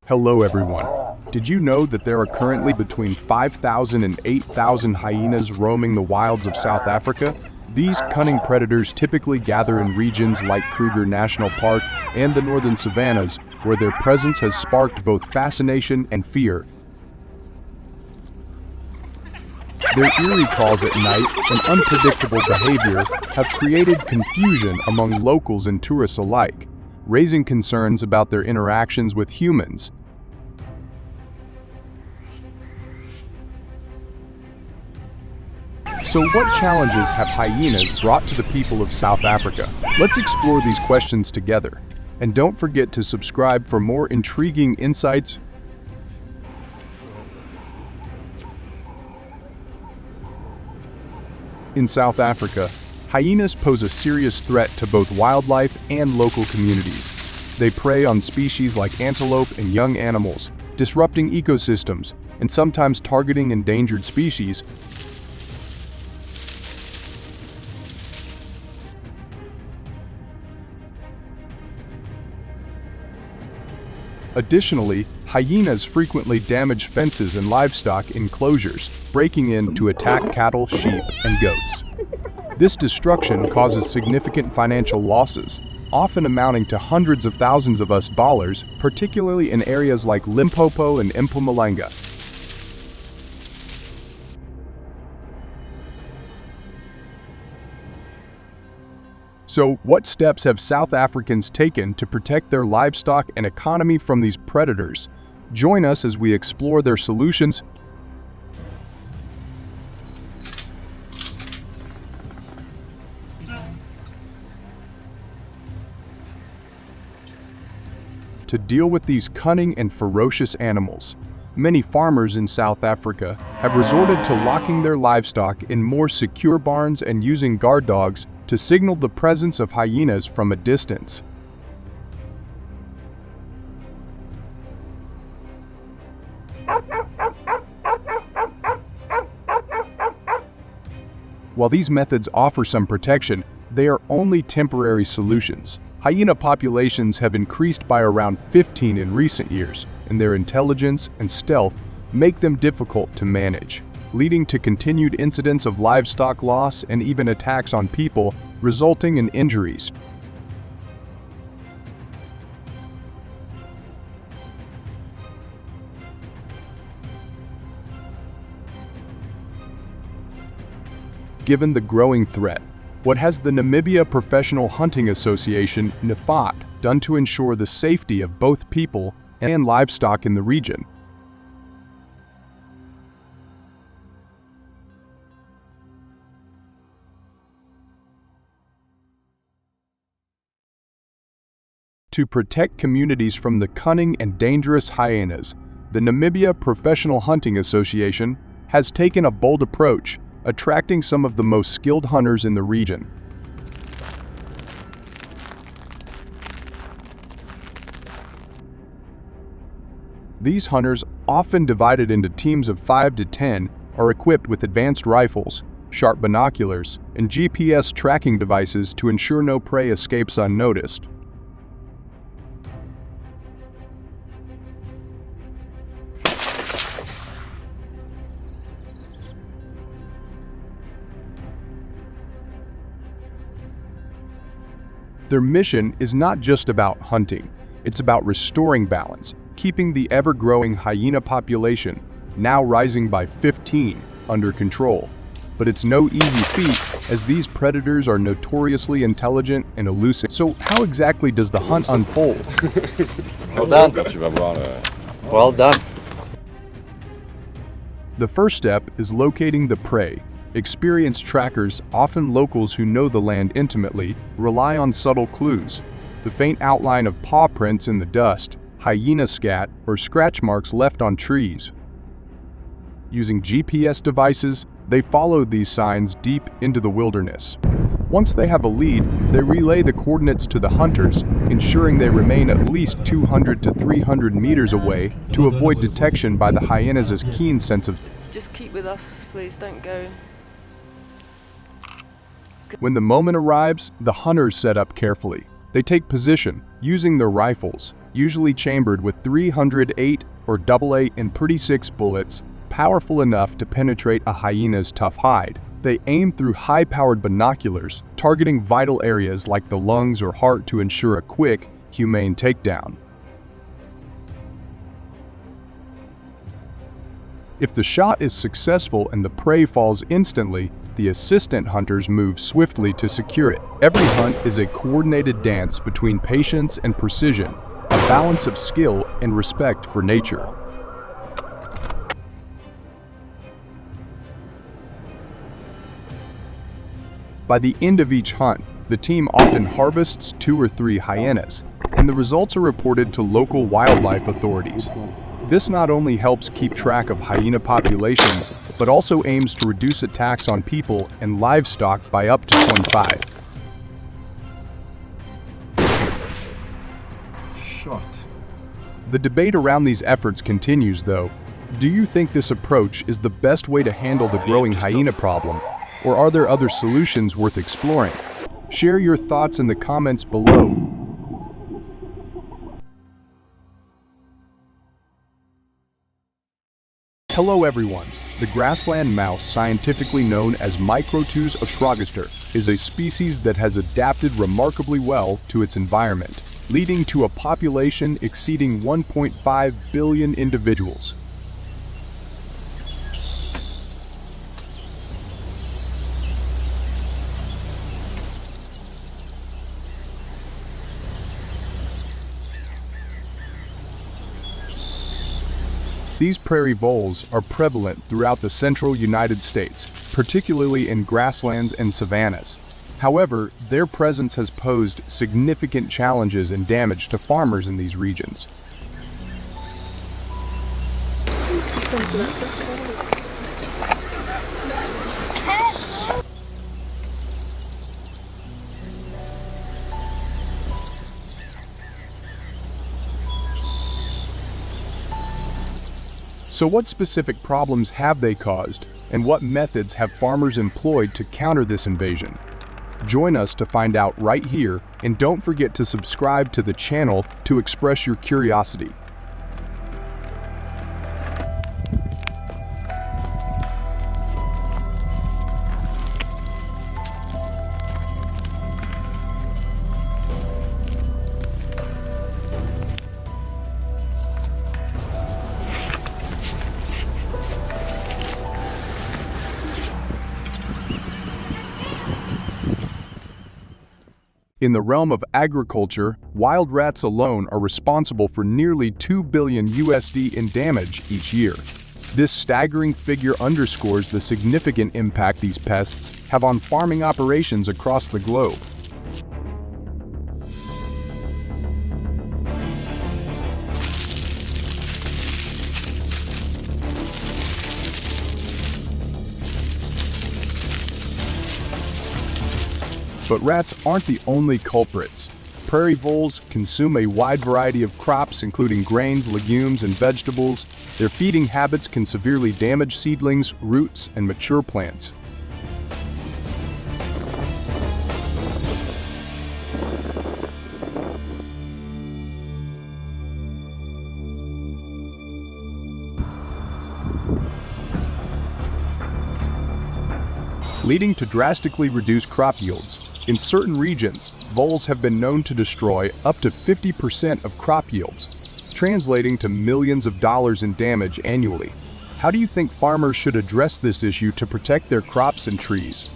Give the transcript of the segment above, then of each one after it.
Hello everyone. Did you know that there are currently between 5,000 and 8,000 hyenas roaming the wilds of South Africa? These cunning predators typically gather in regions like Kruger National Park and the northern savannas, where their presence has sparked both fascination and fear. Their eerie calls at night and unpredictable behavior have created confusion among locals and tourists alike, raising concerns about their interactions with humans. So what challenges have hyenas brought to the people of South Africa? Let's explore these questions together. And don't forget to subscribe for more intriguing insights. In South Africa, hyenas pose a serious threat to both wildlife and local communities. They prey on species like antelope and young animals, disrupting ecosystems and sometimes targeting endangered species. Additionally, hyenas frequently damage fences and livestock enclosures, breaking in to attack cattle, sheep, and goats. This destruction causes significant financial losses, often amounting to hundreds of thousands of US dollars, particularly in areas like Limpopo and Mpumalanga. So, what steps have South Africans taken to protect their livestock and economy from these predators? Join us as we explore their solutions. To deal with these cunning and ferocious animals, many farmers in South Africa have resorted to locking their livestock in more secure barns and using guard dogs to signal the presence of hyenas from a distance. While these methods offer some protection, they are only temporary solutions. Hyena populations have increased by around 15 in recent years, and their intelligence and stealth make them difficult to manage, leading to continued incidents of livestock loss and even attacks on people, resulting in injuries. Given the growing threat, what has the Namibia Professional Hunting Association, Napha, done to ensure the safety of both people and livestock in the region? To protect communities from the cunning and dangerous hyenas, the Namibia Professional Hunting Association has taken a bold approach, attracting some of the most skilled hunters in the region. These hunters, often divided into teams of 5 to 10, are equipped with advanced rifles, sharp binoculars, and GPS tracking devices to ensure no prey escapes unnoticed. Their mission is not just about hunting, it's about restoring balance, keeping the ever-growing hyena population, now rising by 15, under control. But it's no easy feat, as these predators are notoriously intelligent and elusive. So how exactly does the hunt unfold? Well done. Well done. The first step is locating the prey. Experienced trackers, often locals who know the land intimately, rely on subtle clues. The faint outline of paw prints in the dust, hyena scat, or scratch marks left on trees. Using GPS devices, they follow these signs deep into the wilderness. Once they have a lead, they relay the coordinates to the hunters, ensuring they remain at least 200 to 300 meters away to avoid detection by the hyenas' keen sense of. Just keep with us, please, don't go. When the moment arrives, the hunters set up carefully. They take position, using their rifles, usually chambered with 308 or AA in .36 bullets, powerful enough to penetrate a hyena's tough hide. They aim through high-powered binoculars, targeting vital areas like the lungs or heart to ensure a quick, humane takedown. If the shot is successful and the prey falls instantly, the assistant hunters move swiftly to secure it. Every hunt is a coordinated dance between patience and precision, a balance of skill and respect for nature. By the end of each hunt, the team often harvests 2 or 3 hyenas, and the results are reported to local wildlife authorities. This not only helps keep track of hyena populations, but also aims to reduce attacks on people and livestock by up to 25. Shot. The debate around these efforts continues, though. Do you think this approach is the best way to handle the growing hyena problem, or are there other solutions worth exploring? Share your thoughts in the comments below. Hello everyone. The grassland mouse, scientifically known as Microtus oschrogaster, is a species that has adapted remarkably well to its environment, leading to a population exceeding 1.5 billion individuals. These prairie voles are prevalent throughout the central United States, particularly in grasslands and savannas. However, their presence has posed significant challenges and damage to farmers in these regions. So what specific problems have they caused, and what methods have farmers employed to counter this invasion? Join us to find out right here, and don't forget to subscribe to the channel to express your curiosity. In the realm of agriculture, wild rats alone are responsible for nearly $2 billion in damage each year. This staggering figure underscores the significant impact these pests have on farming operations across the globe. But rats aren't the only culprits. Prairie voles consume a wide variety of crops, including grains, legumes, and vegetables. Their feeding habits can severely damage seedlings, roots, and mature plants. Leading to drastically reduced crop yields. In certain regions, voles have been known to destroy up to 50% of crop yields, translating to millions of dollars in damage annually. How do you think farmers should address this issue to protect their crops and trees?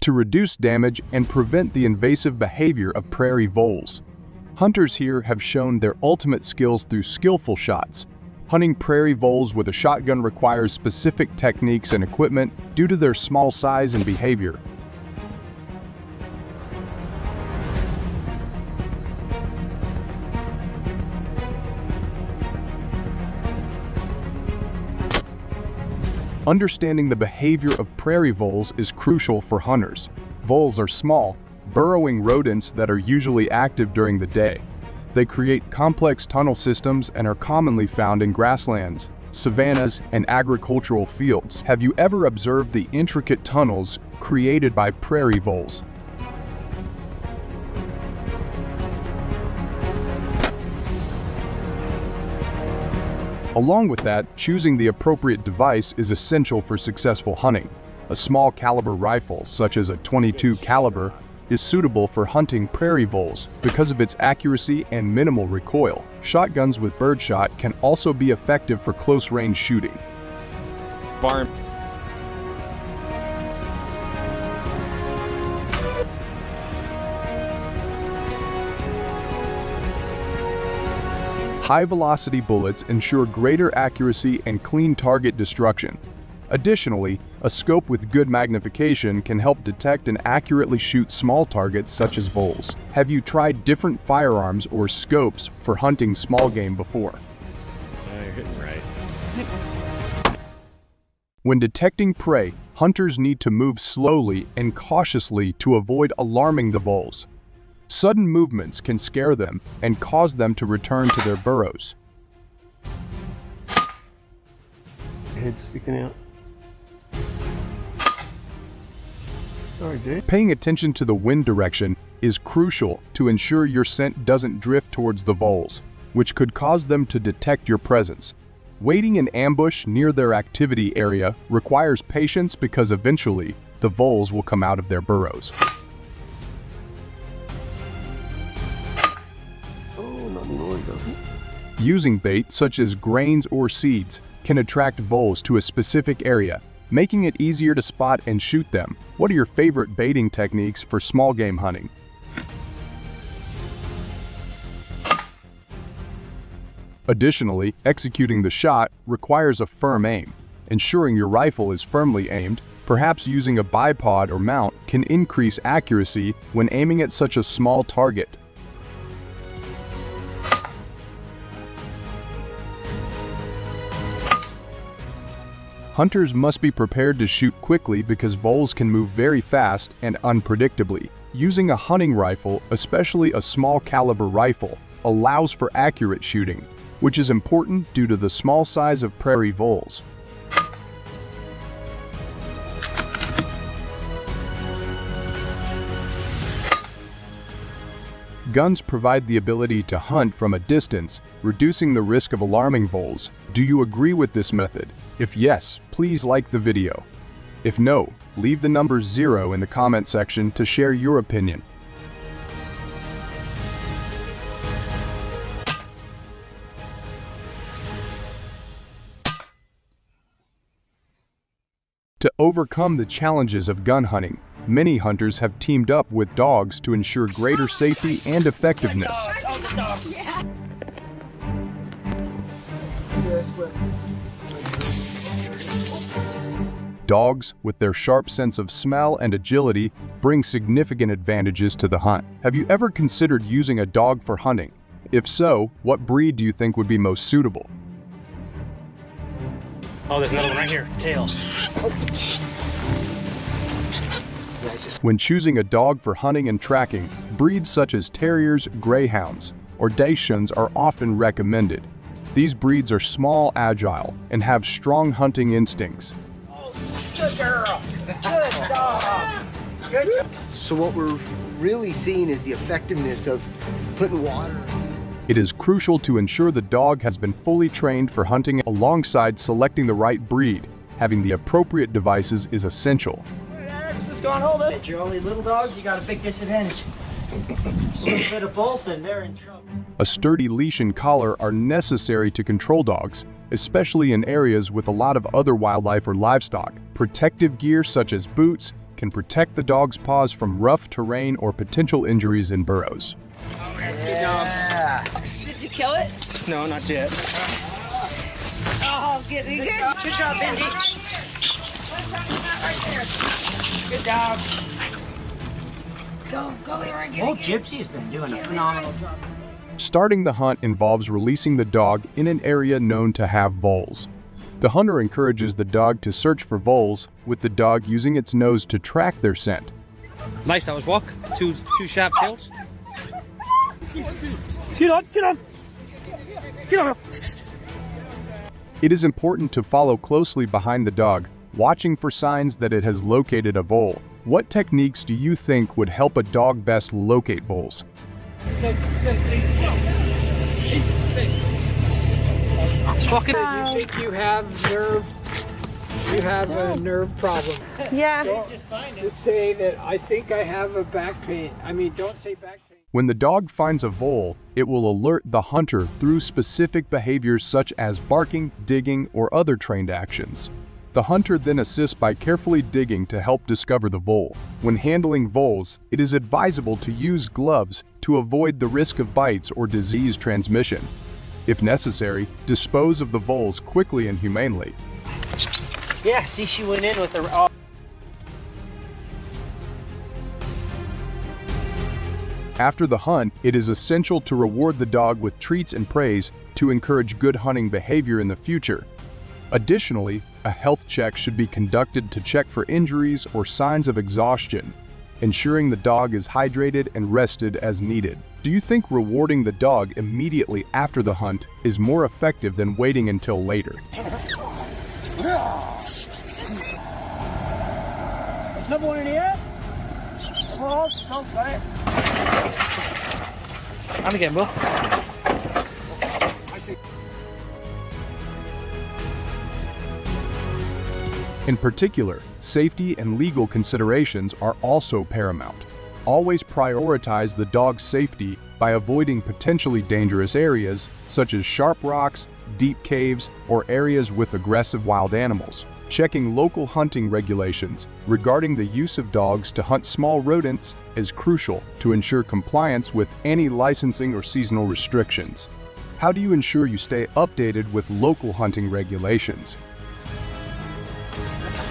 To reduce damage and prevent the invasive behavior of prairie voles. Hunters here have shown their ultimate skills through skillful shots. Hunting prairie voles with a shotgun requires specific techniques and equipment due to their small size and behavior. Understanding the behavior of prairie voles is crucial for hunters. Voles are small, burrowing rodents that are usually active during the day. They create complex tunnel systems and are commonly found in grasslands, savannas, and agricultural fields. Have you ever observed the intricate tunnels created by prairie voles? Along with that, choosing the appropriate device is essential for successful hunting. A small caliber rifle, such as a .22 caliber, is suitable for hunting prairie voles because of its accuracy and minimal recoil. Shotguns with birdshot can also be effective for close-range shooting. High-velocity bullets ensure greater accuracy and clean target destruction. Additionally, a scope with good magnification can help detect and accurately shoot small targets such as voles. Have you tried different firearms or scopes for hunting small game before? You're hitting right. When detecting prey, hunters need to move slowly and cautiously to avoid alarming the voles. Sudden movements can scare them and cause them to return to their burrows. Head sticking out. Sorry, dude. Paying attention to the wind direction is crucial to ensure your scent doesn't drift towards the voles, which could cause them to detect your presence. Waiting in ambush near their activity area requires patience because eventually the voles will come out of their burrows. Using bait such as grains or seeds can attract voles to a specific area, making it easier to spot and shoot them. What are your favorite baiting techniques for small game hunting? Additionally, executing the shot requires a firm aim. Ensuring your rifle is firmly aimed, perhaps using a bipod or mount, can increase accuracy when aiming at such a small target. Hunters must be prepared to shoot quickly because voles can move very fast and unpredictably. Using a hunting rifle, especially a small caliber rifle, allows for accurate shooting, which is important due to the small size of prairie voles. Guns provide the ability to hunt from a distance, reducing the risk of alarming voles. Do you agree with this method? If yes, please like the video. If no, leave the number 0 in the comment section to share your opinion. To overcome the challenges of gun hunting, many hunters have teamed up with dogs to ensure greater safety and effectiveness. Dogs, with their sharp sense of smell and agility, bring significant advantages to the hunt. Have you ever considered using a dog for hunting? If so, what breed do you think would be most suitable? Oh, there's another one right here. Tail. When choosing a dog for hunting and tracking, breeds such as terriers, greyhounds, or dachshunds are often recommended. These breeds are small, agile, and have strong hunting instincts. Good girl. Good dog. Good job. So what we're really seeing is the effectiveness of putting water. It is crucial to ensure the dog has been fully trained for hunting. Alongside selecting the right breed, having the appropriate devices is essential. Alex is going, hold it. If you're only little dogs, you got a big disadvantage. A little bit of both and they're in trouble. A sturdy leash and collar are necessary to control dogs, especially in areas with a lot of other wildlife or livestock. Protective gear such as boots can protect the dog's paws from rough terrain or potential injuries in burrows. That's good dogs. Did you kill it? No, not yet. Oh, good. Good job, Benji. Good dogs. Go, Leroy, get it. Old Gypsy's been doing a phenomenal job. Starting the hunt involves releasing the dog in an area known to have voles. The hunter encourages the dog to search for voles, with the dog using its nose to track their scent. Nice, that was walk. Two sharp tails. Get on, get on! Get on! It is important to follow closely behind the dog, watching for signs that it has located a vole. What techniques do you think would help a dog best locate voles? You think you have a nerve problem. Yeah. Just say that I think I have a back pain. I mean, don't say back pain. When the dog finds a vole, it will alert the hunter through specific behaviors such as barking, digging, or other trained actions. The hunter then assists by carefully digging to help discover the vole. When handling voles, it is advisable to use gloves to avoid the risk of bites or disease transmission. If necessary, dispose of the voles quickly and humanely. Yeah, see, she went in with her. Oh. After the hunt, it is essential to reward the dog with treats and praise to encourage good hunting behavior in the future. Additionally, a health check should be conducted to check for injuries or signs of exhaustion, ensuring the dog is hydrated and rested as needed. Do you think rewarding the dog immediately after the hunt is more effective than waiting until later? Another one in here? Oh, don't say it. I'm again, Will. In particular, safety and legal considerations are also paramount. Always prioritize the dog's safety by avoiding potentially dangerous areas such as sharp rocks, deep caves, or areas with aggressive wild animals. Checking local hunting regulations regarding the use of dogs to hunt small rodents is crucial to ensure compliance with any licensing or seasonal restrictions. How do you ensure you stay updated with local hunting regulations?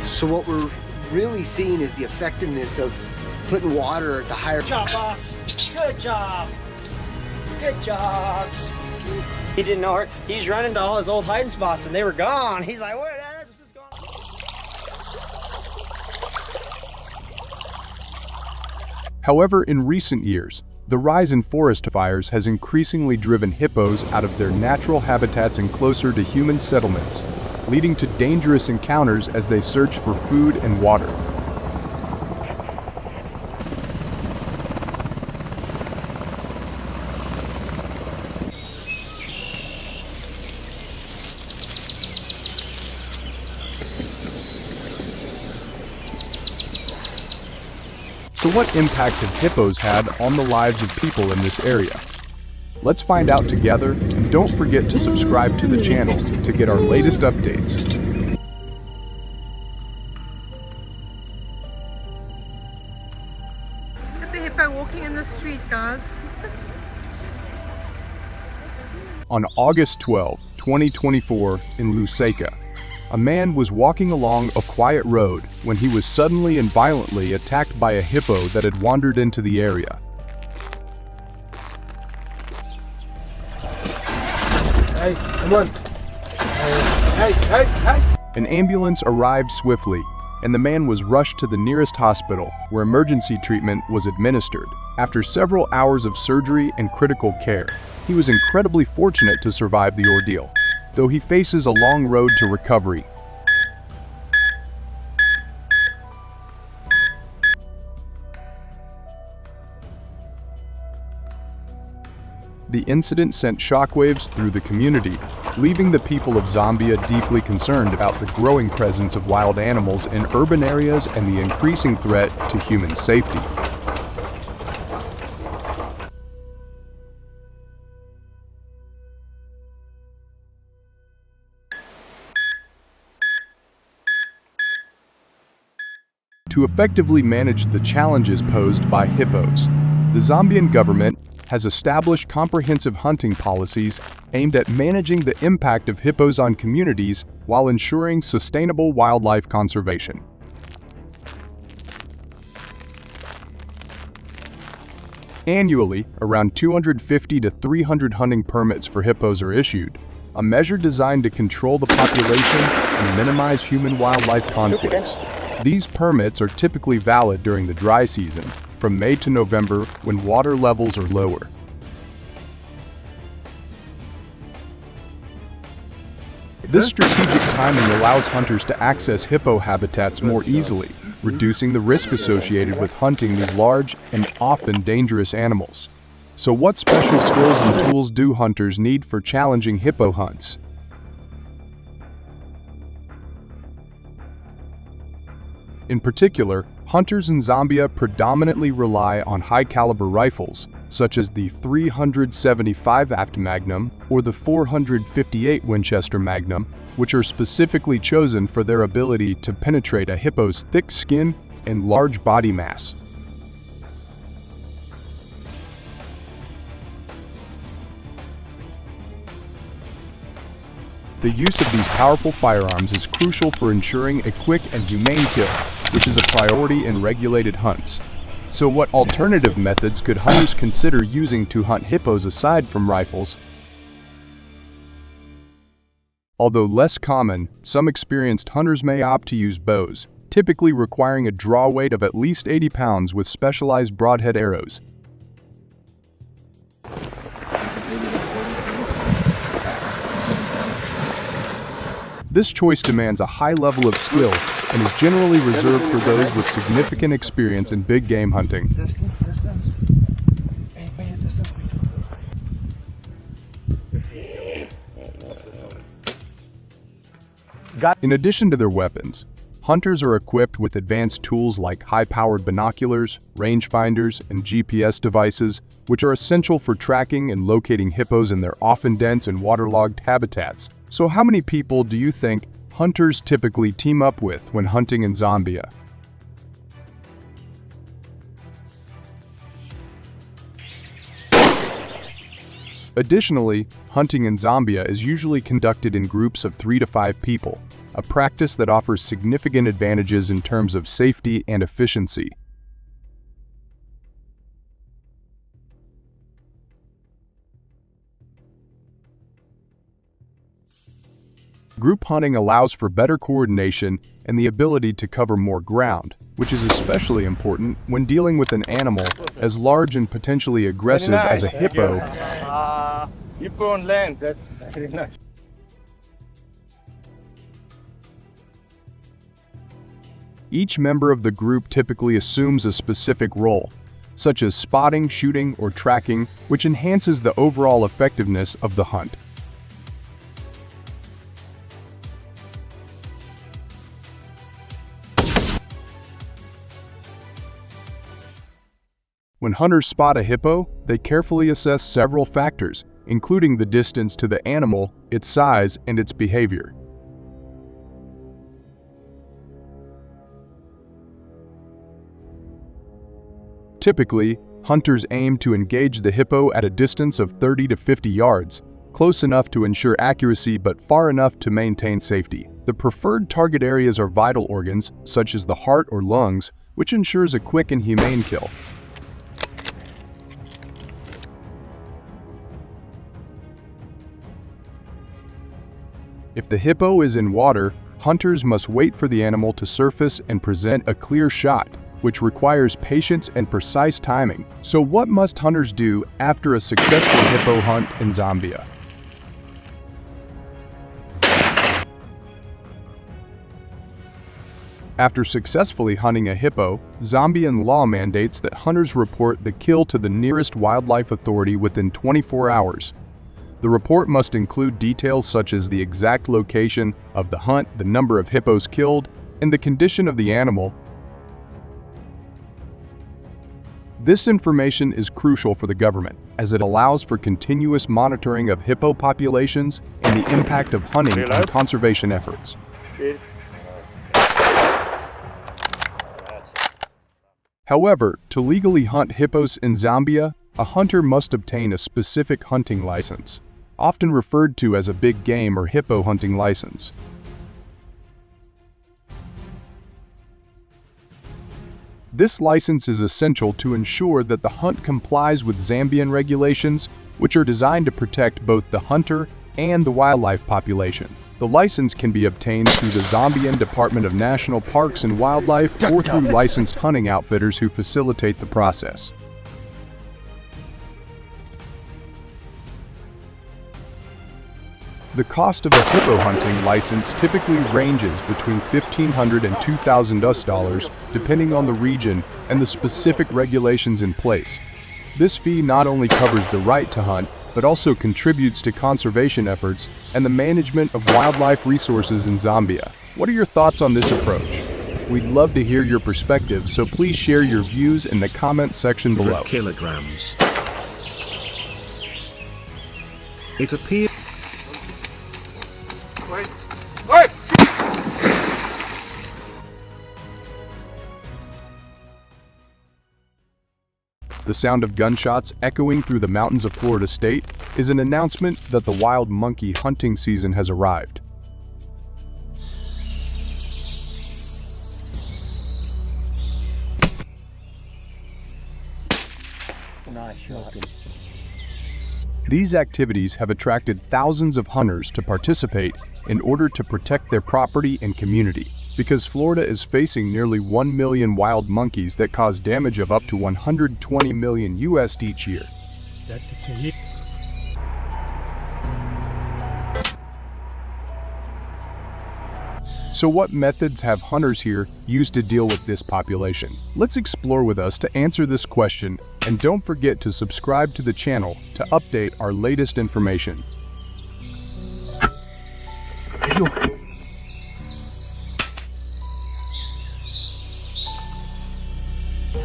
So what we're really seeing is the effectiveness of putting water at the higher... Good job, boss. Good job. Good jobs. He didn't know her. He's running to all his old hiding spots and they were gone. He's like, where the heck is this going? However, in recent years, the rise in forest fires has increasingly driven hippos out of their natural habitats and closer to human settlements, leading to dangerous encounters as they search for food and water. So what impact have hippos had on the lives of people in this area? Let's find out together, and don't forget to subscribe to the channel to get our latest updates. Look at the hippo walking in the street, guys. On August 12, 2024, in Lusaka, a man was walking along a quiet road when he was suddenly and violently attacked by a hippo that had wandered into the area. Hey, come on. Hey. An ambulance arrived swiftly, and the man was rushed to the nearest hospital where emergency treatment was administered. After several hours of surgery and critical care, he was incredibly fortunate to survive the ordeal, though he faces a long road to recovery. The incident sent shockwaves through the community, leaving the people of Zambia deeply concerned about the growing presence of wild animals in urban areas and the increasing threat to human safety. To effectively manage the challenges posed by hippos, the Zambian government has established comprehensive hunting policies aimed at managing the impact of hippos on communities while ensuring sustainable wildlife conservation. Annually, around 250 to 300 hunting permits for hippos are issued, a measure designed to control the population and minimize human-wildlife conflicts. These permits are typically valid during the dry season, from May to November, when water levels are lower. This strategic timing allows hunters to access hippo habitats more easily, reducing the risk associated with hunting these large and often dangerous animals. So what special skills and tools do hunters need for challenging hippo hunts? In particular, hunters in Zambia predominantly rely on high-caliber rifles, such as the 375 AFT Magnum or the 458 Winchester Magnum, which are specifically chosen for their ability to penetrate a hippo's thick skin and large body mass. The use of these powerful firearms is crucial for ensuring a quick and humane kill, which is a priority in regulated hunts. So what alternative methods could hunters consider using to hunt hippos aside from rifles? Although less common, some experienced hunters may opt to use bows, typically requiring a draw weight of at least 80 pounds with specialized broadhead arrows. This choice demands a high level of skill and is generally reserved for those with significant experience in big game hunting. In addition to their weapons, hunters are equipped with advanced tools like high-powered binoculars, rangefinders, and GPS devices, which are essential for tracking and locating hippos in their often dense and waterlogged habitats. So how many people do you think hunters typically team up with when hunting in Zambia? Additionally, hunting in Zambia is usually conducted in groups of 3 to 5 people, a practice that offers significant advantages in terms of safety and efficiency. Group hunting allows for better coordination and the ability to cover more ground, which is especially important when dealing with an animal as large and potentially aggressive as a hippo. Hippo on land, that's very nice. Each member of the group typically assumes a specific role, such as spotting, shooting, or tracking, which enhances the overall effectiveness of the hunt. When hunters spot a hippo, they carefully assess several factors, including the distance to the animal, its size, and its behavior. Typically, hunters aim to engage the hippo at a distance of 30 to 50 yards, close enough to ensure accuracy but far enough to maintain safety. The preferred target areas are vital organs, such as the heart or lungs, which ensures a quick and humane kill. If the hippo is in water, hunters must wait for the animal to surface and present a clear shot, which requires patience and precise timing. So what must hunters do after a successful hippo hunt in Zambia? After successfully hunting a hippo, Zambian law mandates that hunters report the kill to the nearest wildlife authority within 24 hours. The report must include details such as the exact location of the hunt, the number of hippos killed, and the condition of the animal. This information is crucial for the government, as it allows for continuous monitoring of hippo populations and the impact of hunting on conservation efforts. However, to legally hunt hippos in Zambia, a hunter must obtain a specific hunting license, often referred to as a big game or hippo hunting license. This license is essential to ensure that the hunt complies with Zambian regulations, which are designed to protect both the hunter and the wildlife population. The license can be obtained through the Zambian Department of National Parks and Wildlife or through licensed hunting outfitters who facilitate the process. The cost of a hippo hunting license typically ranges between $1,500 and $2,000 depending on the region and the specific regulations in place. This fee not only covers the right to hunt, but also contributes to conservation efforts and the management of wildlife resources in Zambia. What are your thoughts on this approach? We'd love to hear your perspective, so please share your views in the comment section below. Kilograms. It appears. The sound of gunshots echoing through the mountains of Florida State is an announcement that the wild monkey hunting season has arrived. Nice shot. These activities have attracted thousands of hunters to participate in order to protect their property and community, because Florida is facing nearly 1 million wild monkeys that cause damage of up to 120 million US each year. So what methods have hunters here used to deal with this population? Let's explore with us to answer this question, and don't forget to subscribe to the channel to update our latest information.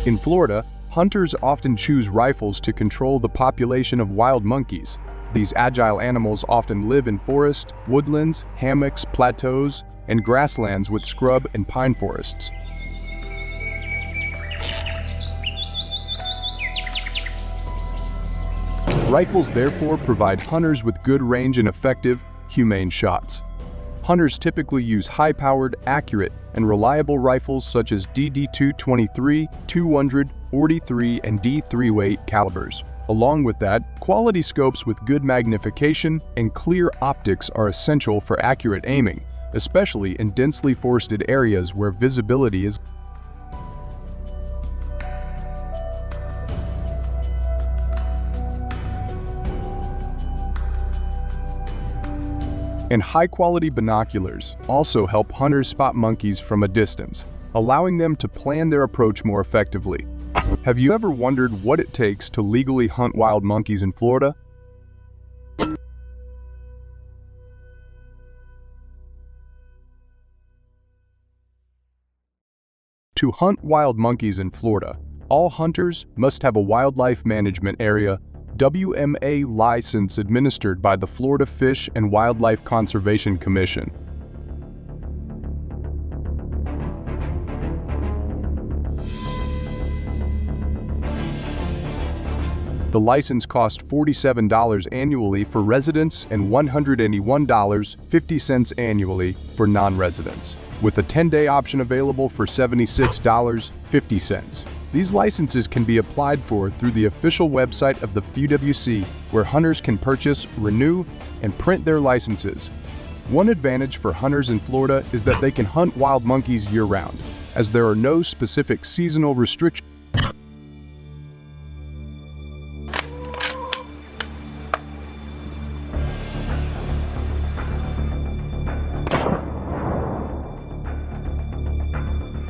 In Florida, hunters often choose rifles to control the population of wild monkeys. These agile animals often live in forests, woodlands, hammocks, plateaus, and grasslands with scrub and pine forests. Rifles therefore provide hunters with good range and effective, humane shots. Hunters typically use high-powered, accurate, and reliable rifles such as DD-223, 200, 43, and D308 calibers. Along with that, quality scopes with good magnification and clear optics are essential for accurate aiming, especially in densely forested areas where visibility is and high-quality binoculars also help hunters spot monkeys from a distance, allowing them to plan their approach more effectively. Have you ever wondered what it takes to legally hunt wild monkeys in Florida? To hunt wild monkeys in Florida, all hunters must have a Wildlife Management Area WMA license administered by the Florida Fish and Wildlife Conservation Commission. The license costs $47 annually for residents and $181.50 annually for non-residents, with a 10-day option available for $76.50. These licenses can be applied for through the official website of the FWC, where hunters can purchase, renew, and print their licenses. One advantage for hunters in Florida is that they can hunt wild monkeys year-round, as there are no specific seasonal restrictions.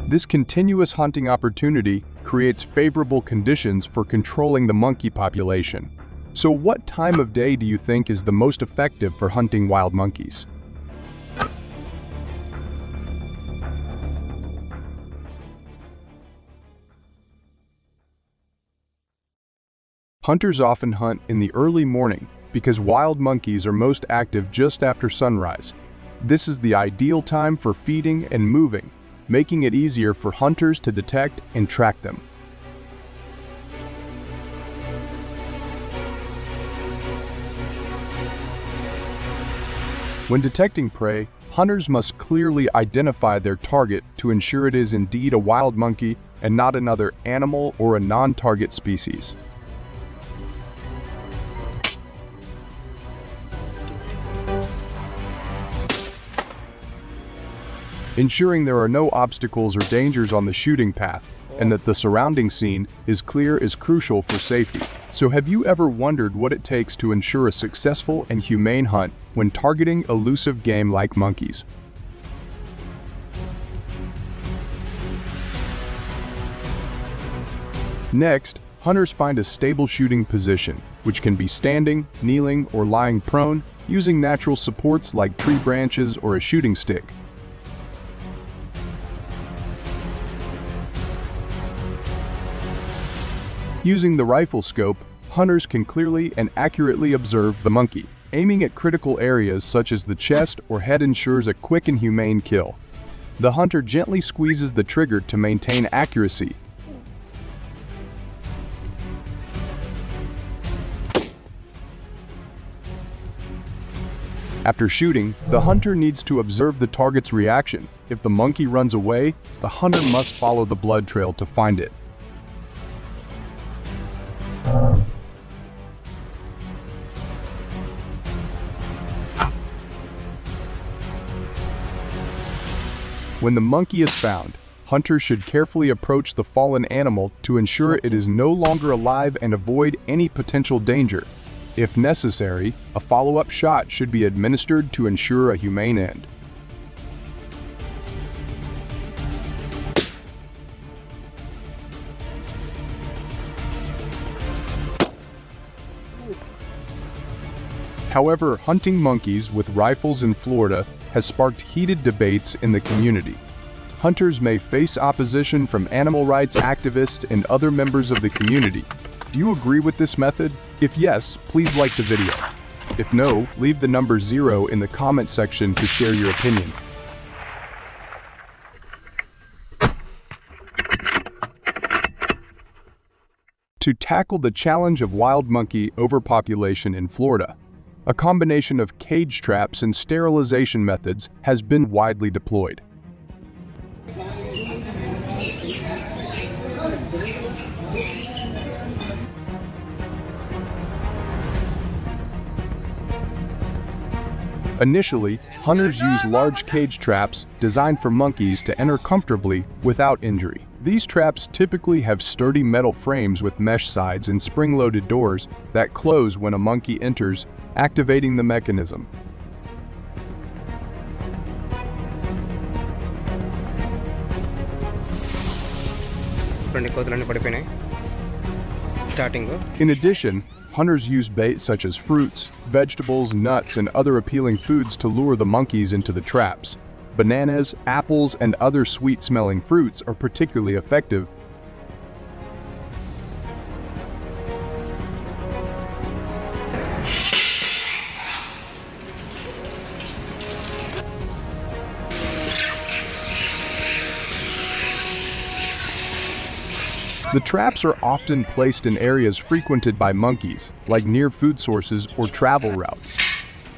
This continuous hunting opportunity creates favorable conditions for controlling the monkey population. So what time of day do you think is the most effective for hunting wild monkeys? Hunters often hunt in the early morning because wild monkeys are most active just after sunrise. This is the ideal time for feeding and moving, making it easier for hunters to detect and track them. When detecting prey, hunters must clearly identify their target to ensure it is indeed a wild monkey and not another animal or a non-target species. Ensuring there are no obstacles or dangers on the shooting path and that the surrounding scene is clear is crucial for safety. So have you ever wondered what it takes to ensure a successful and humane hunt when targeting elusive game like monkeys? Next, hunters find a stable shooting position, which can be standing, kneeling, or lying prone, using natural supports like tree branches or a shooting stick. Using the rifle scope, hunters can clearly and accurately observe the monkey. Aiming at critical areas such as the chest or head ensures a quick and humane kill. The hunter gently squeezes the trigger to maintain accuracy. After shooting, the hunter needs to observe the target's reaction. If the monkey runs away, the hunter must follow the blood trail to find it. When the monkey is found, hunters should carefully approach the fallen animal to ensure it is no longer alive and avoid any potential danger. If necessary, a follow-up shot should be administered to ensure a humane end. However, hunting monkeys with rifles in Florida has sparked heated debates in the community. Hunters may face opposition from animal rights activists and other members of the community. Do you agree with this method? If yes, please like the video. If no, leave the number 0 in the comment section to share your opinion. To tackle the challenge of wild monkey overpopulation in Florida, a combination of cage traps and sterilization methods has been widely deployed. Initially, hunters use large cage traps designed for monkeys to enter comfortably without injury. These traps typically have sturdy metal frames with mesh sides and spring-loaded doors that close when a monkey enters, activating the mechanism. In addition, hunters use bait such as fruits, vegetables, nuts, and other appealing foods to lure the monkeys into the traps. Bananas, apples, and other sweet-smelling fruits are particularly effective. The traps are often placed in areas frequented by monkeys, like near food sources or travel routes.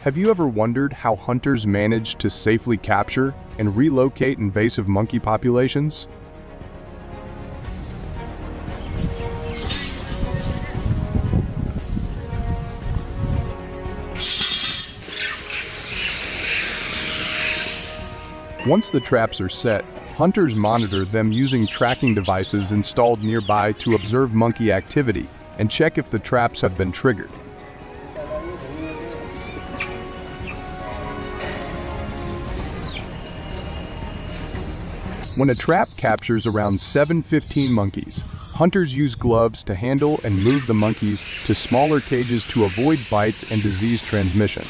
Have you ever wondered how hunters manage to safely capture and relocate invasive monkey populations? Once the traps are set, hunters monitor them using tracking devices installed nearby to observe monkey activity and check if the traps have been triggered. When a trap captures around 7-15 monkeys, hunters use gloves to handle and move the monkeys to smaller cages to avoid bites and disease transmission.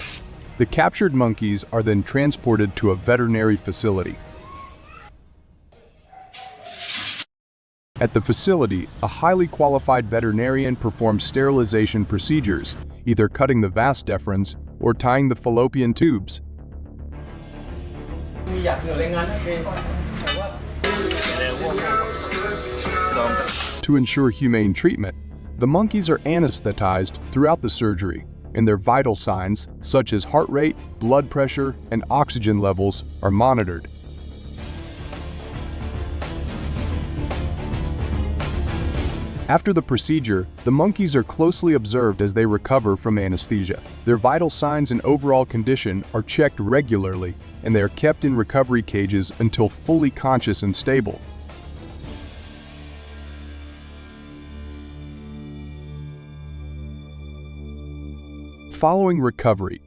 The captured monkeys are then transported to a veterinary facility. At the facility, a highly qualified veterinarian performs sterilization procedures, either cutting the vas deferens or tying the fallopian tubes. To ensure humane treatment, the monkeys are anesthetized throughout the surgery, and their vital signs, such as heart rate, blood pressure, and oxygen levels, are monitored. After the procedure, the monkeys are closely observed as they recover from anesthesia. Their vital signs and overall condition are checked regularly, and they are kept in recovery cages until fully conscious and stable. Following recovery,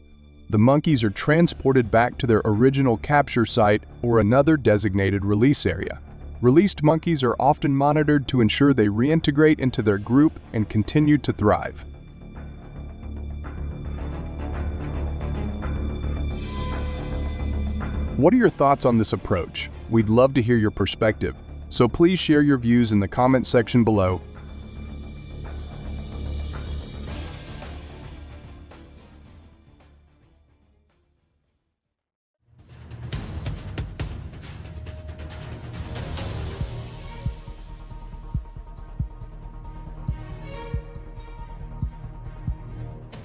the monkeys are transported back to their original capture site or another designated release area. Released monkeys are often monitored to ensure they reintegrate into their group and continue to thrive. What are your thoughts on this approach? We'd love to hear your perspective, so please share your views in the comment section below.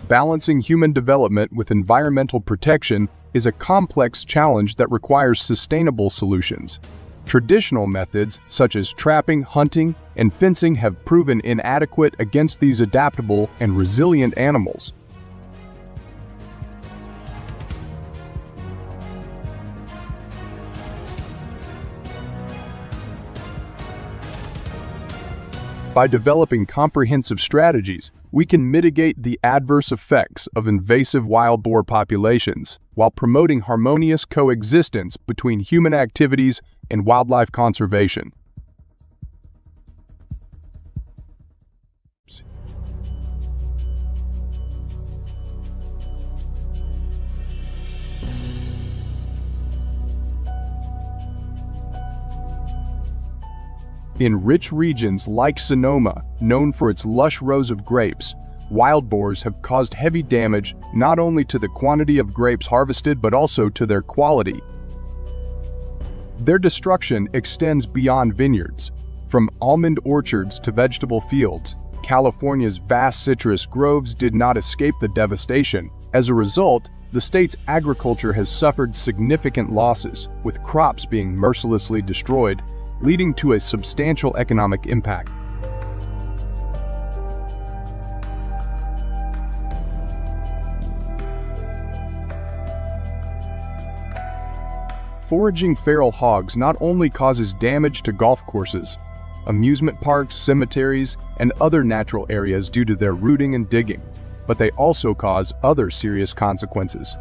Balancing human development with environmental protection is a complex challenge that requires sustainable solutions. Traditional methods, such as trapping, hunting, and fencing, have proven inadequate against these adaptable and resilient animals. By developing comprehensive strategies, we can mitigate the adverse effects of invasive wild boar populations while promoting harmonious coexistence between human activities and wildlife conservation. In rich regions like Sonoma, known for its lush rows of grapes, wild boars have caused heavy damage not only to the quantity of grapes harvested but also to their quality. Their destruction extends beyond vineyards. From almond orchards to vegetable fields, California's vast citrus groves did not escape the devastation. As a result, the state's agriculture has suffered significant losses, with crops being mercilessly destroyed, leading to a substantial economic impact. Foraging feral hogs not only causes damage to golf courses, amusement parks, cemeteries, and other natural areas due to their rooting and digging, but they also cause other serious consequences.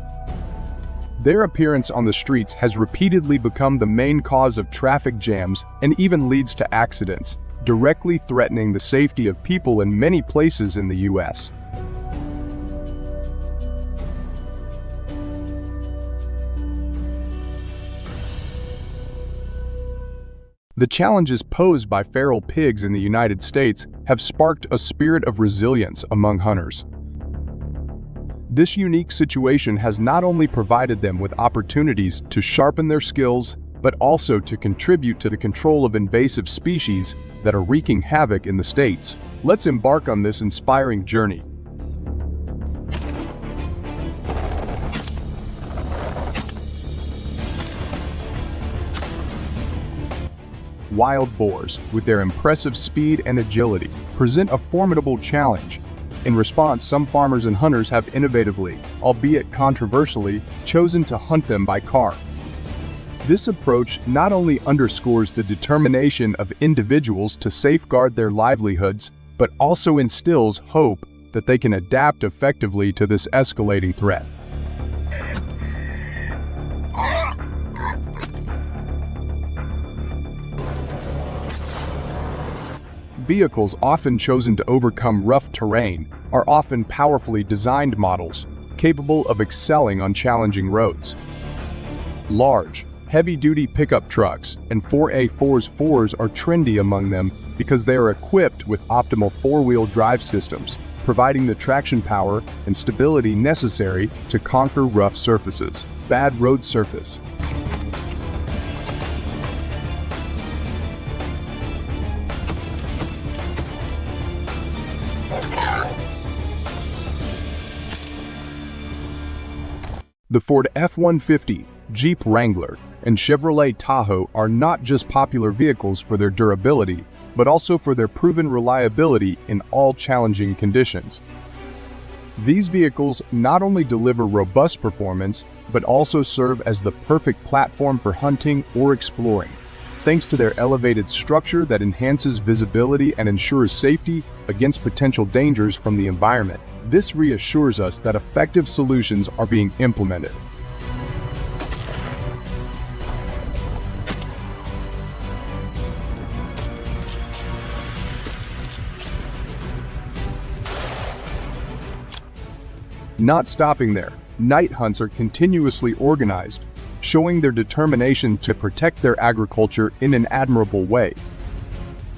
Their appearance on the streets has repeatedly become the main cause of traffic jams and even leads to accidents, directly threatening the safety of people in many places in the U.S. The challenges posed by feral pigs in the United States have sparked a spirit of resilience among hunters. This unique situation has not only provided them with opportunities to sharpen their skills, but also to contribute to the control of invasive species that are wreaking havoc in the states. Let's embark on this inspiring journey. Wild boars, with their impressive speed and agility, present a formidable challenge. In response, some farmers and hunters have innovatively, albeit controversially, chosen to hunt them by car. This approach not only underscores the determination of individuals to safeguard their livelihoods, but also instills hope that they can adapt effectively to this escalating threat. Vehicles often chosen to overcome rough terrain are often powerfully designed models, capable of excelling on challenging roads. Large, heavy-duty pickup trucks and 4x4s are trendy among them because they are equipped with optimal four-wheel drive systems, providing the traction power and stability necessary to conquer rough surfaces. Bad road surface. The Ford F-150, Jeep Wrangler, and Chevrolet Tahoe are not just popular vehicles for their durability, but also for their proven reliability in all challenging conditions. These vehicles not only deliver robust performance, but also serve as the perfect platform for hunting or exploring, thanks to their elevated structure that enhances visibility and ensures safety against potential dangers from the environment. This reassures us that effective solutions are being implemented. Not stopping there, night hunts are continuously organized, showing their determination to protect their agriculture in an admirable way.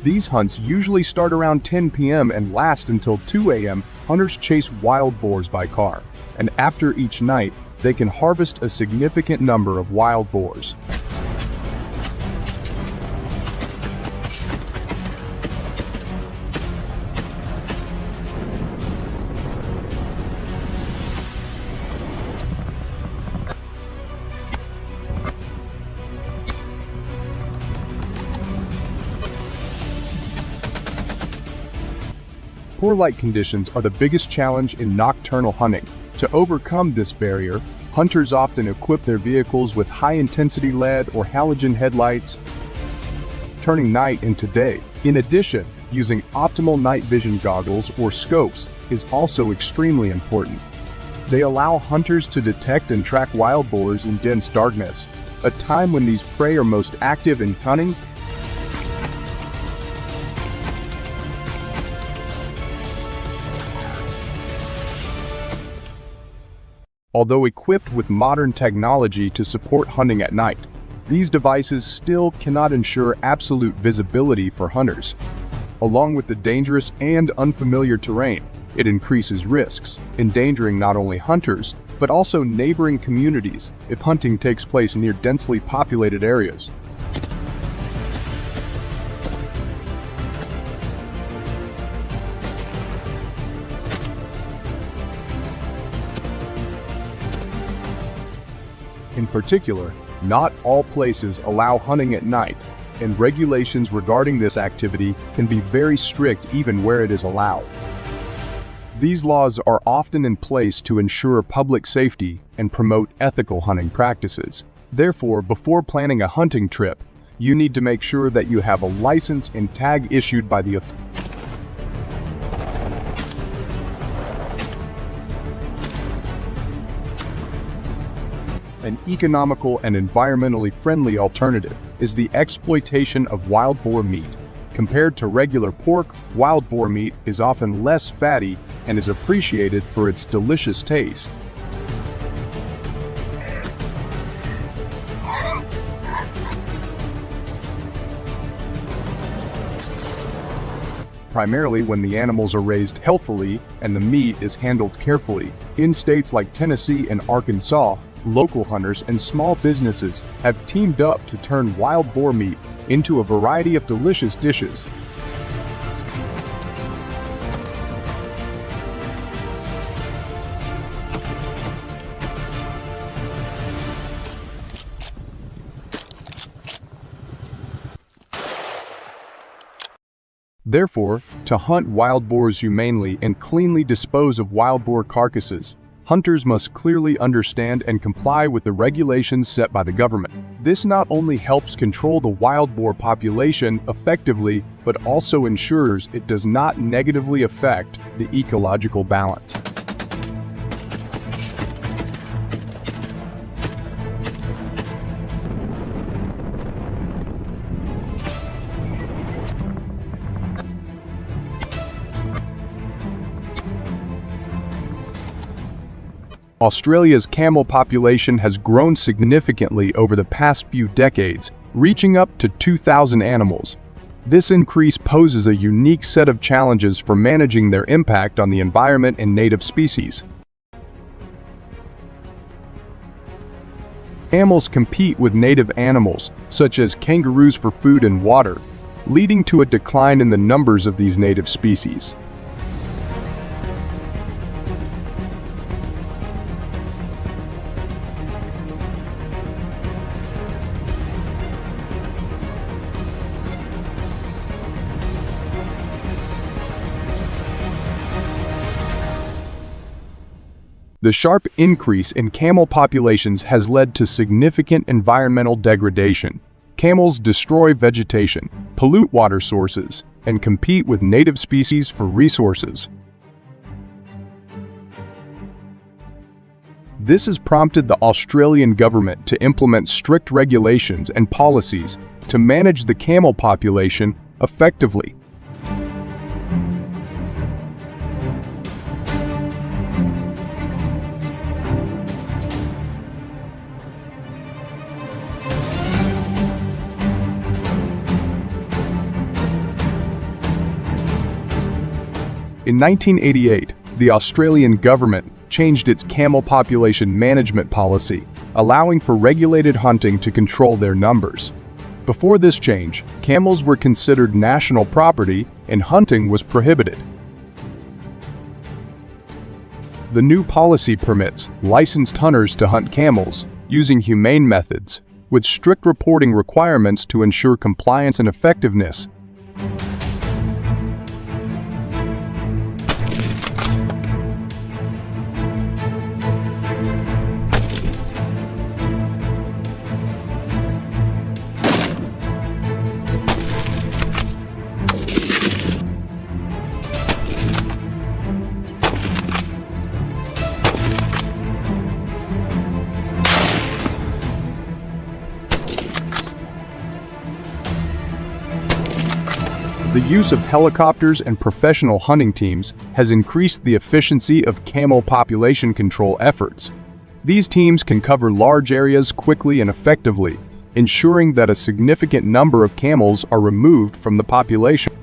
These hunts usually start around 10 p.m. and last until 2 a.m. Hunters chase wild boars by car, and after each night, they can harvest a significant number of wild boars. Poor light conditions are the biggest challenge in nocturnal hunting. To overcome this barrier, hunters often equip their vehicles with high-intensity LED or halogen headlights, turning night into day. In addition, using optimal night vision goggles or scopes is also extremely important. They allow hunters to detect and track wild boars in dense darkness, a time when these prey are most active in hunting. Although equipped with modern technology to support hunting at night, these devices still cannot ensure absolute visibility for hunters. Along with the dangerous and unfamiliar terrain, it increases risks, endangering not only hunters, but also neighboring communities if hunting takes place near densely populated areas. In particular, not all places allow hunting at night, and regulations regarding this activity can be very strict even where it is allowed. These laws are often in place to ensure public safety and promote ethical hunting practices. Therefore, before planning a hunting trip, you need to make sure that you have a license and tag issued by the authority. An economical and environmentally friendly alternative is the exploitation of wild boar meat. Compared to regular pork, wild boar meat is often less fatty and is appreciated for its delicious taste. Primarily when the animals are raised healthily and the meat is handled carefully. In states like Tennessee and Arkansas, local hunters and small businesses have teamed up to turn wild boar meat into a variety of delicious dishes. Therefore, to hunt wild boars humanely and cleanly dispose of wild boar carcasses, hunters must clearly understand and comply with the regulations set by the government. This not only helps control the wild boar population effectively, but also ensures it does not negatively affect the ecological balance. Australia's camel population has grown significantly over the past few decades, reaching up to 2,000 animals. This increase poses a unique set of challenges for managing their impact on the environment and native species. Camels compete with native animals, such as kangaroos, for food and water, leading to a decline in the numbers of these native species. The sharp increase in camel populations has led to significant environmental degradation. Camels destroy vegetation, pollute water sources, and compete with native species for resources. This has prompted the Australian government to implement strict regulations and policies to manage the camel population effectively. In 1988, the Australian government changed its camel population management policy, allowing for regulated hunting to control their numbers. Before this change, camels were considered national property and hunting was prohibited. The new policy permits licensed hunters to hunt camels using humane methods, with strict reporting requirements to ensure compliance and effectiveness. The use of helicopters and professional hunting teams has increased the efficiency of camel population control efforts. These teams can cover large areas quickly and effectively, ensuring that a significant number of camels are removed from the population.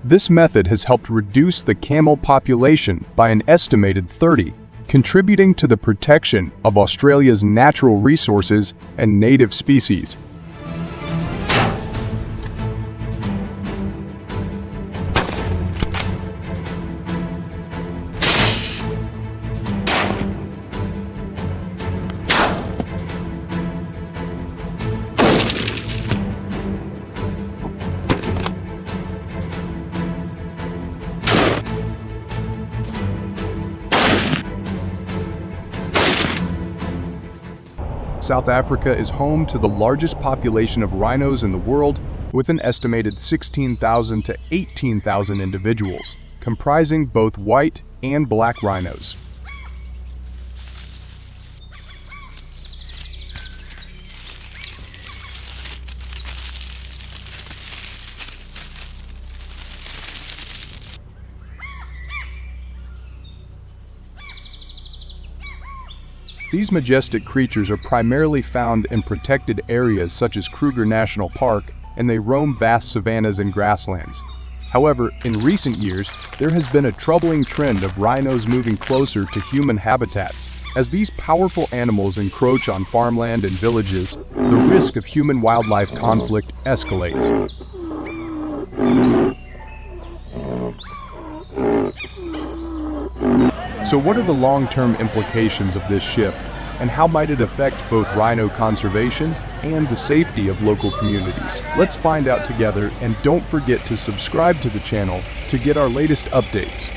This method has helped reduce the camel population by an estimated 30, contributing to the protection of Australia's natural resources and native species. South Africa is home to the largest population of rhinos in the world, with an estimated 16,000 to 18,000 individuals, comprising both white and black rhinos. These majestic creatures are primarily found in protected areas such as Kruger National Park, and they roam vast savannas and grasslands. However, in recent years, there has been a troubling trend of rhinos moving closer to human habitats. As these powerful animals encroach on farmland and villages, the risk of human-wildlife conflict escalates. So what are the long-term implications of this shift, and how might it affect both rhino conservation and the safety of local communities? Let's find out together, and don't forget to subscribe to the channel to get our latest updates.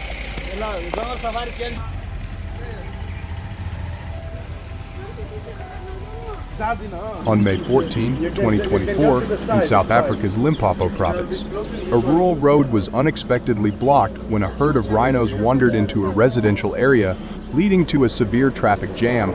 On May 14, 2024, in South Africa's Limpopo province, a rural road was unexpectedly blocked when a herd of rhinos wandered into a residential area, leading to a severe traffic jam.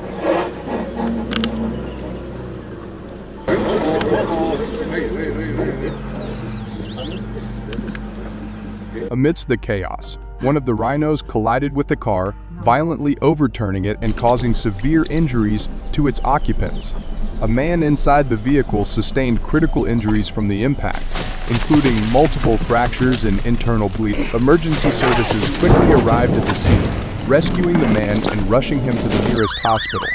Amidst the chaos, one of the rhinos collided with the car, violently overturning it and causing severe injuries to its occupants. A man inside the vehicle sustained critical injuries from the impact, including multiple fractures and internal bleeding. Emergency services quickly arrived at the scene, rescuing the man and rushing him to the nearest hospital.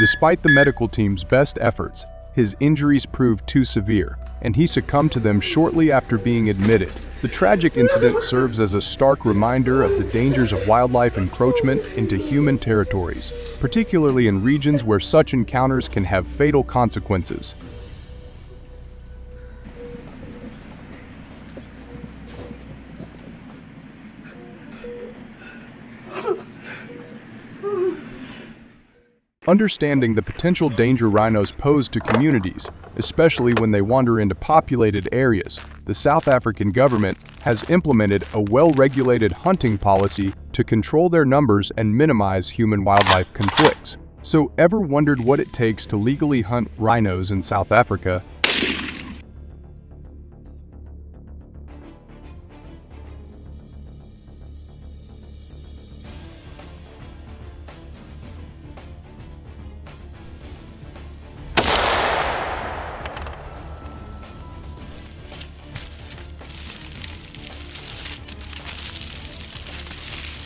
Despite the medical team's best efforts, his injuries proved too severe, and he succumbed to them shortly after being admitted. The tragic incident serves as a stark reminder of the dangers of wildlife encroachment into human territories, particularly in regions where such encounters can have fatal consequences. Understanding the potential danger rhinos pose to communities, especially when they wander into populated areas, the South African government has implemented a well-regulated hunting policy to control their numbers and minimize human-wildlife conflicts. So, ever wondered what it takes to legally hunt rhinos in South Africa?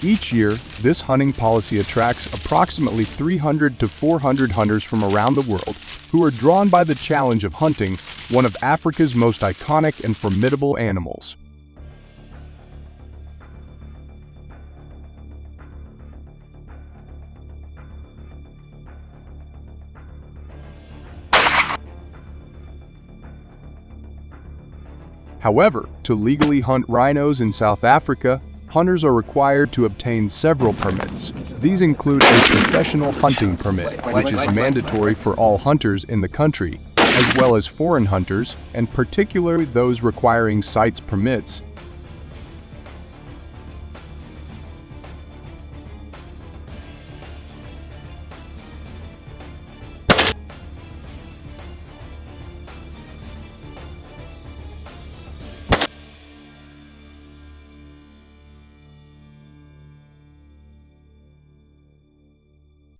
Each year, this hunting policy attracts approximately 300 to 400 hunters from around the world who are drawn by the challenge of hunting one of Africa's most iconic and formidable animals. However, to legally hunt rhinos in South Africa, hunters are required to obtain several permits. These include a professional hunting permit, which is mandatory for all hunters in the country, as well as foreign hunters, and particularly those requiring CITES permits.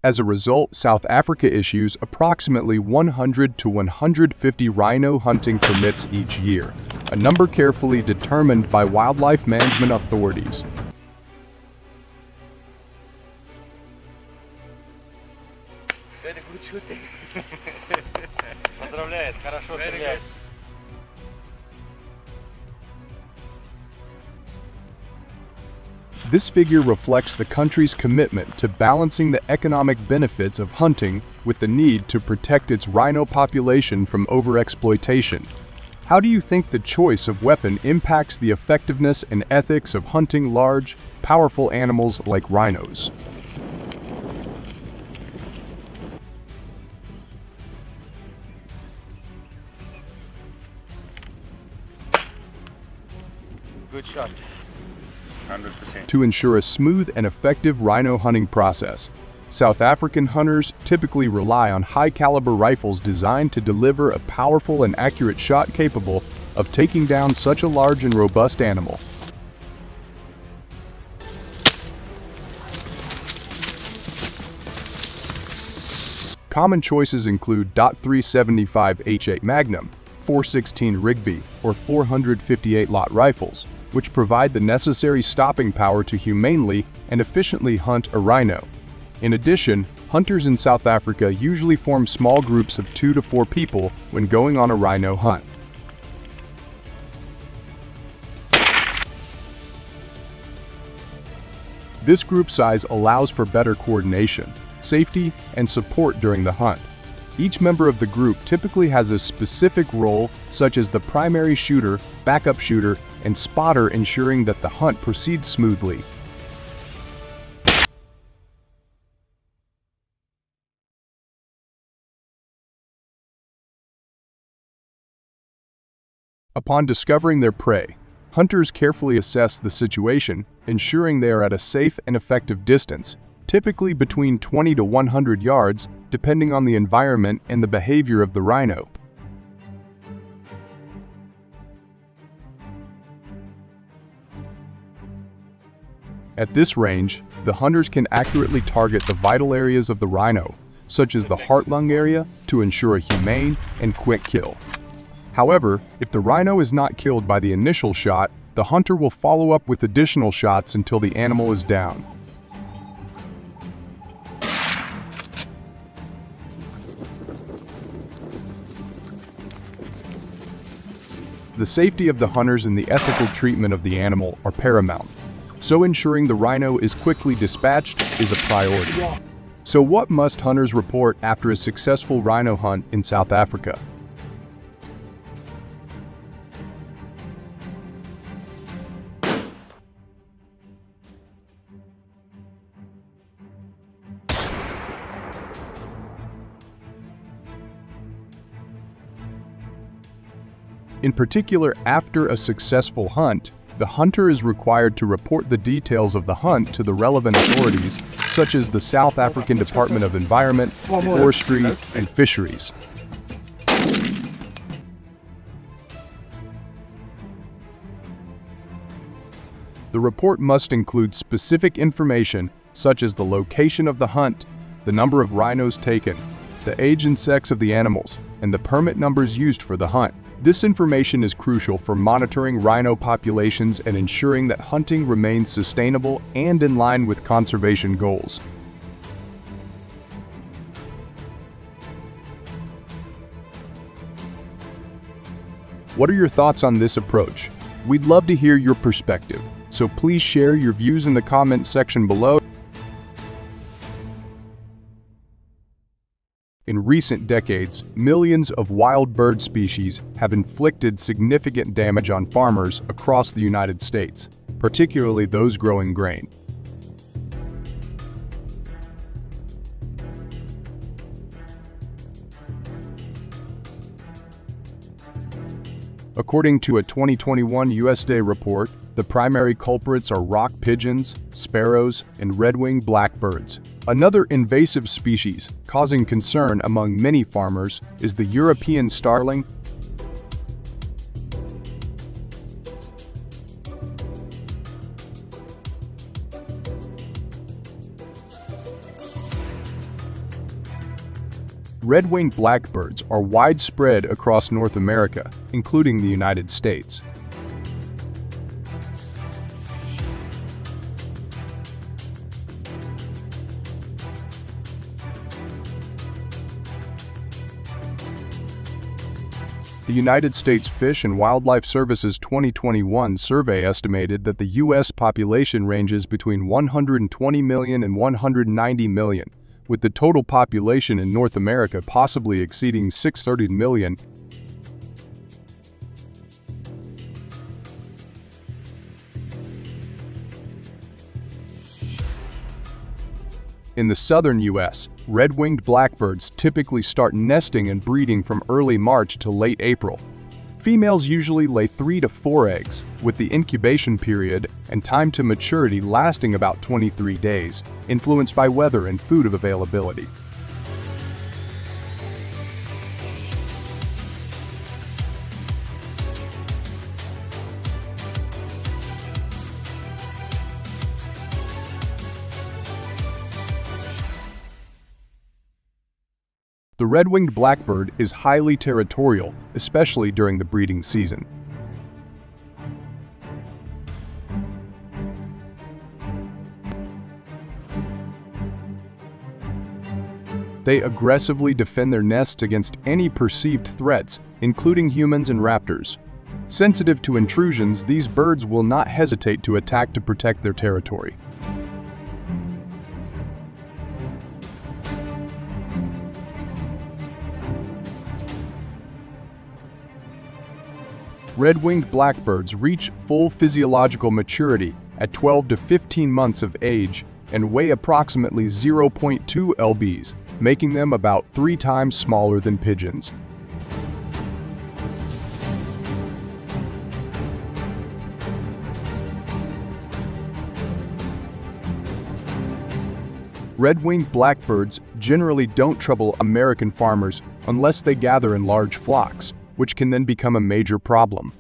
As a result, South Africa issues approximately 100 to 150 rhino hunting permits each year, a number carefully determined by wildlife management authorities. Very good shooting. Поздравляет, хорошо стреляет. This figure reflects the country's commitment to balancing the economic benefits of hunting with the need to protect its rhino population from overexploitation. How do you think the choice of weapon impacts the effectiveness and ethics of hunting large, powerful animals like rhinos? Good shot. 100%. To ensure a smooth and effective rhino hunting process, South African hunters typically rely on high-caliber rifles designed to deliver a powerful and accurate shot capable of taking down such a large and robust animal. Common choices include .375 H8 Magnum, 416 Rigby, or 458-lot rifles, which provide the necessary stopping power to humanely and efficiently hunt a rhino. In addition, hunters in South Africa usually form small groups of 2 to 4 people when going on a rhino hunt. This group size allows for better coordination, safety, and support during the hunt. Each member of the group typically has a specific role, such as the primary shooter, backup shooter, and spotter, ensuring that the hunt proceeds smoothly. Upon discovering their prey, hunters carefully assess the situation, ensuring they are at a safe and effective distance, typically between 20 to 100 yards, depending on the environment and the behavior of the rhino. At this range, the hunters can accurately target the vital areas of the rhino, such as the heart-lung area, to ensure a humane and quick kill. However, if the rhino is not killed by the initial shot, the hunter will follow up with additional shots until the animal is down. The The safety of the hunters and the ethical treatment of the animal are paramount, so ensuring the rhino is quickly dispatched is a priority. So what must hunters report after a successful rhino hunt in South Africa? In particular, after a successful hunt, the hunter is required to report the details of the hunt to the relevant authorities, such as the South African Department of Environment, Forestry, and Fisheries. The report must include specific information such as the location of the hunt, the number of rhinos taken, the age and sex of the animals, and the permit numbers used for the hunt. This information is crucial for monitoring rhino populations and ensuring that hunting remains sustainable and in line with conservation goals. What are your thoughts on this approach? We'd love to hear your perspective, so please share your views in the comment section below. In recent decades, millions of wild bird species have inflicted significant damage on farmers across the United States, particularly those growing grain. According to a 2021 USDA report, the primary culprits are rock pigeons, sparrows, and red-winged blackbirds. Another invasive species causing concern among many farmers is the European starling. Red-winged blackbirds are widespread across North America, including the United States. The United States Fish and Wildlife Service's 2021 survey estimated that the U.S. population ranges between 120 million and 190 million, with the total population in North America possibly exceeding 630 million. In the southern U.S., red-winged blackbirds typically start nesting and breeding from early March to late April. Females usually lay 3 to 4 eggs, with the incubation period and time to maturity lasting about 23 days, influenced by weather and food availability. The red-winged blackbird is highly territorial, especially during the breeding season. They aggressively defend their nests against any perceived threats, including humans and raptors. Sensitive to intrusions, these birds will not hesitate to attack to protect their territory. Red-winged blackbirds reach full physiological maturity at 12 to 15 months of age and weigh approximately 0.2 lbs, making them about 3 times smaller than pigeons. Red-winged blackbirds generally don't trouble American farmers unless they gather in large flocks, which can then become a major problem.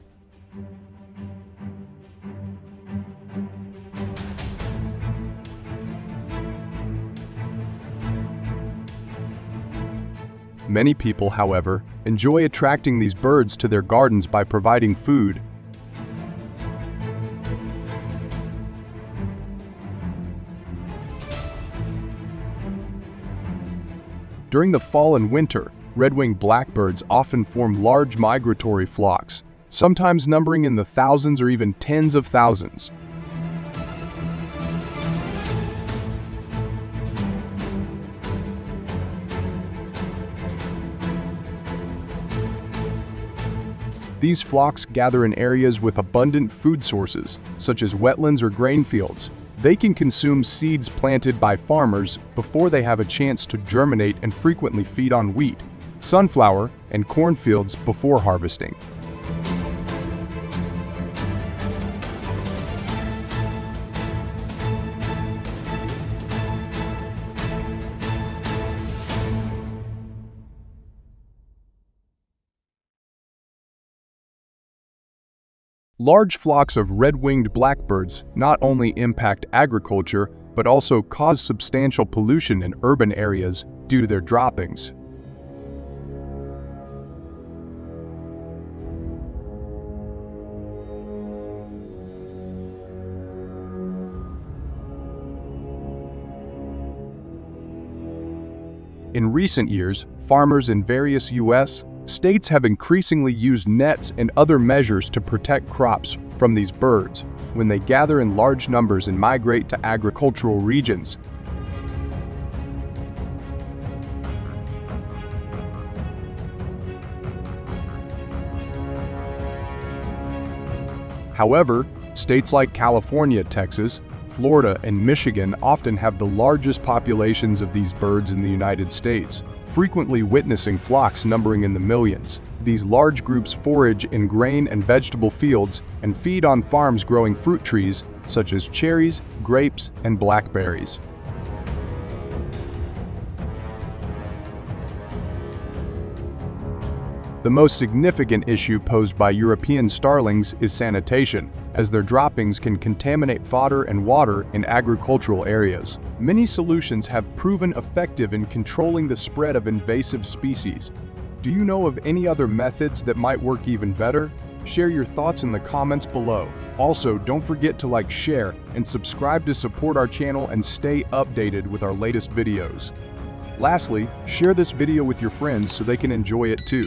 Many people, however, enjoy attracting these birds to their gardens by providing food. During the fall and winter, red-winged blackbirds often form large migratory flocks, sometimes numbering in the thousands or even tens of thousands. These flocks gather in areas with abundant food sources, such as wetlands or grain fields. They can consume seeds planted by farmers before they have a chance to germinate and frequently feed on wheat, sunflower, and cornfields before harvesting. Large flocks of red-winged blackbirds not only impact agriculture, but also cause substantial pollution in urban areas due to their droppings. In recent years, farmers in various U.S. states have increasingly used nets and other measures to protect crops from these birds when they gather in large numbers and migrate to agricultural regions. However, states like California, Texas, Florida, and Michigan often have the largest populations of these birds in the United States, frequently witnessing flocks numbering in the millions. These large groups forage in grain and vegetable fields and feed on farms growing fruit trees such as cherries, grapes, and blackberries. The most significant issue posed by European starlings is sanitation, as their droppings can contaminate fodder and water in agricultural areas. Many solutions have proven effective in controlling the spread of invasive species. Do you know of any other methods that might work even better? Share your thoughts in the comments below. Also, don't forget to like, share, and subscribe to support our channel and stay updated with our latest videos. Lastly, share this video with your friends so they can enjoy it too.